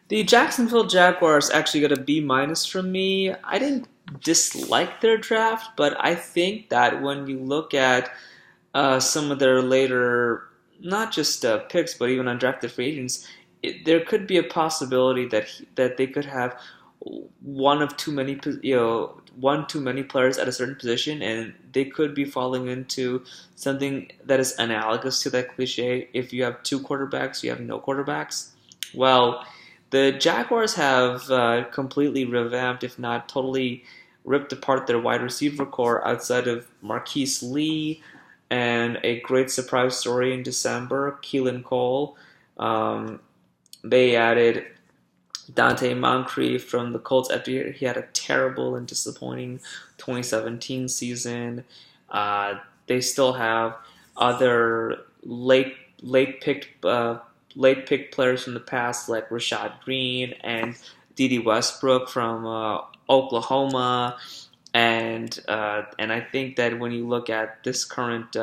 The Jacksonville Jaguars actually got a B minus from me. I didn't dislike their draft, but I think that when you look at some of their later, not just picks, but even undrafted free agents, there could be a possibility that they could have one of too many, one too many players at a certain position, and they could be falling into something that is analogous to that cliche. If you have two quarterbacks, you have no quarterbacks. Well, the Jaguars have completely revamped, if not totally ripped apart their wide receiver core outside of Marquise Lee and a great surprise story in December, Keelan Cole. Um, they added Dante Moncrief from the Colts after he had a terrible and disappointing 2017 season. They still have other late picked players from the past like Rashad Green and Dede Westbrook from Oklahoma, and I think that when you look at this current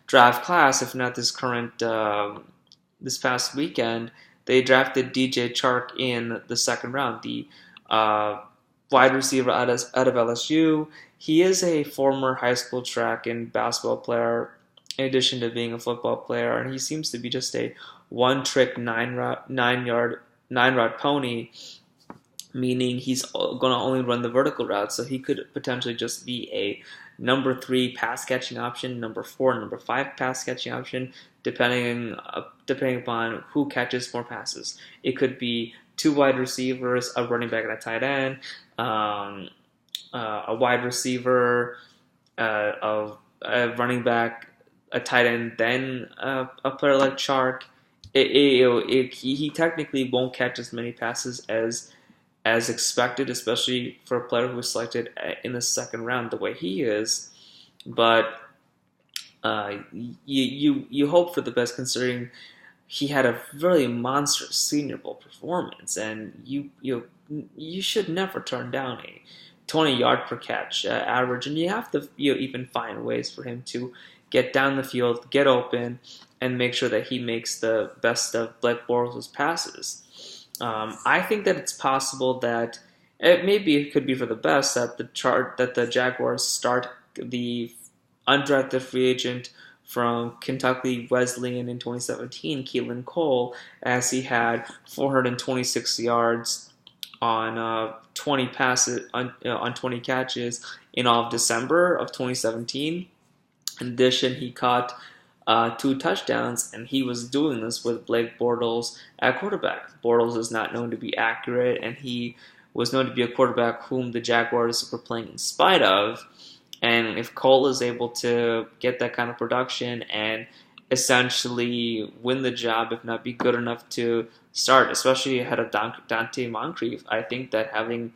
draft class, if not this current this past weekend, they drafted DJ Chark in the second round, the uh, wide receiver out of LSU. He is a former high school track and basketball player, in addition to being a football player, and he seems to be just a one-trick nine route pony, meaning he's going to only run the vertical route. So he could potentially just be a number three pass catching option, number four, number five pass catching option, depending upon who catches more passes. It could be two wide receivers, a running back, and a tight end, um, a wide receiver, a running back, a tight end, then a player like Chark. He technically won't catch as many passes as expected, especially for a player who was selected in the second round the way he is. But you hope for the best considering he had a really monstrous Senior Bowl performance, and you should never turn down a 20-yard per catch average, and you have to even find ways for him to get down the field, get open, and make sure that he makes the best of Blake Bortles' passes. I think that it's possible that maybe it could be for the best that the Jaguars start the undrafted free agent from Kentucky Wesleyan in 2017, Keelan Cole, as he had 426 yards on 20 passes on 20 catches in all of December of 2017. In addition, he caught two touchdowns, and he was doing this with Blake Bortles at quarterback. Bortles is not known to be accurate, and he was known to be a quarterback whom the Jaguars were playing in spite of. And if Cole is able to get that kind of production and essentially win the job, if not be good enough to start, especially ahead of Dante Moncrief, I think that having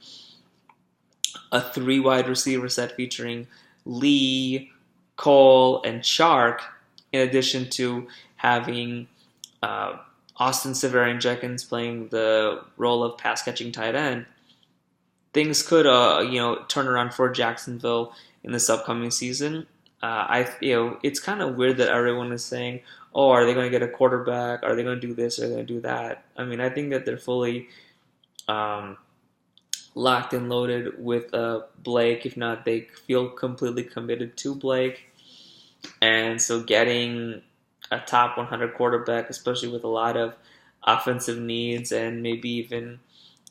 a three wide receiver set featuring Lee, Cole, and Chark, in addition to having Austin Severian-Jenkins playing the role of pass catching tight end, things could turn around for Jacksonville in this upcoming season. It's kind of weird that everyone is saying, "Oh, are they going to get a quarterback? Are they going to do this? Are they going to do that?" I mean, I think that they're fully locked and loaded with Blake. If not, they feel completely committed to Blake. And so getting a top 100 quarterback, especially with a lot of offensive needs and maybe even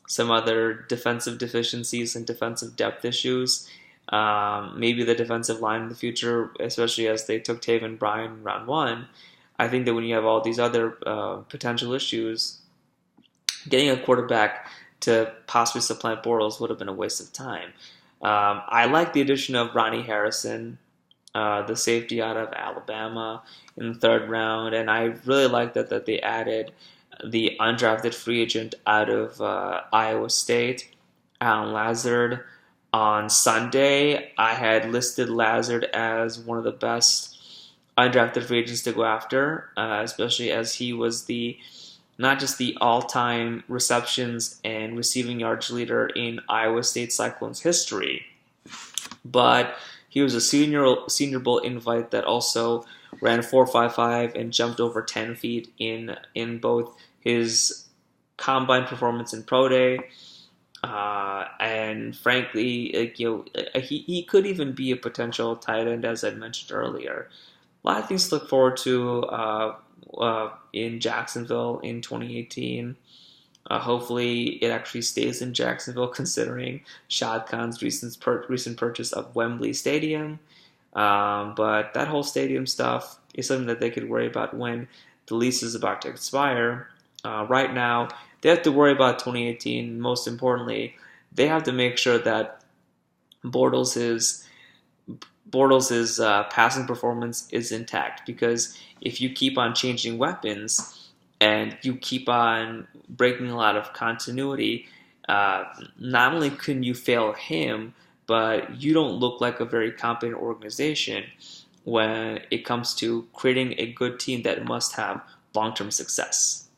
some other defensive deficiencies and defensive depth issues, maybe the defensive line in the future, especially as they took Taven Bryan in round one. I think that when you have all these other potential issues, getting a quarterback to possibly supplant Bortles would have been a waste of time. I like the addition of Ronnie Harrison, the safety out of Alabama, in the third round, and I really like that they added the undrafted free agent out of Iowa State, Alan Lazard. On Sunday, I had listed Lazard as one of the best undrafted free agents to go after, especially as he was not just the all-time receptions and receiving yards leader in Iowa State Cyclones history, but he was a Senior Bowl invite that also ran 4.55 and jumped over 10 feet in both his combine performance in pro day. And frankly, he could even be a potential tight end, as I mentioned earlier. A lot of things to look forward to in Jacksonville in 2018. Hopefully, it actually stays in Jacksonville, considering Shad Khan's recent purchase of Wembley Stadium. But that whole stadium stuff is something that they could worry about when the lease is about to expire. Right now, they have to worry about 2018. Most importantly, they have to make sure that Bortles' passing performance is intact, because if you keep on changing weapons and you keep on breaking a lot of continuity, not only can you fail him, but you don't look like a very competent organization when it comes to creating a good team that must have long-term success.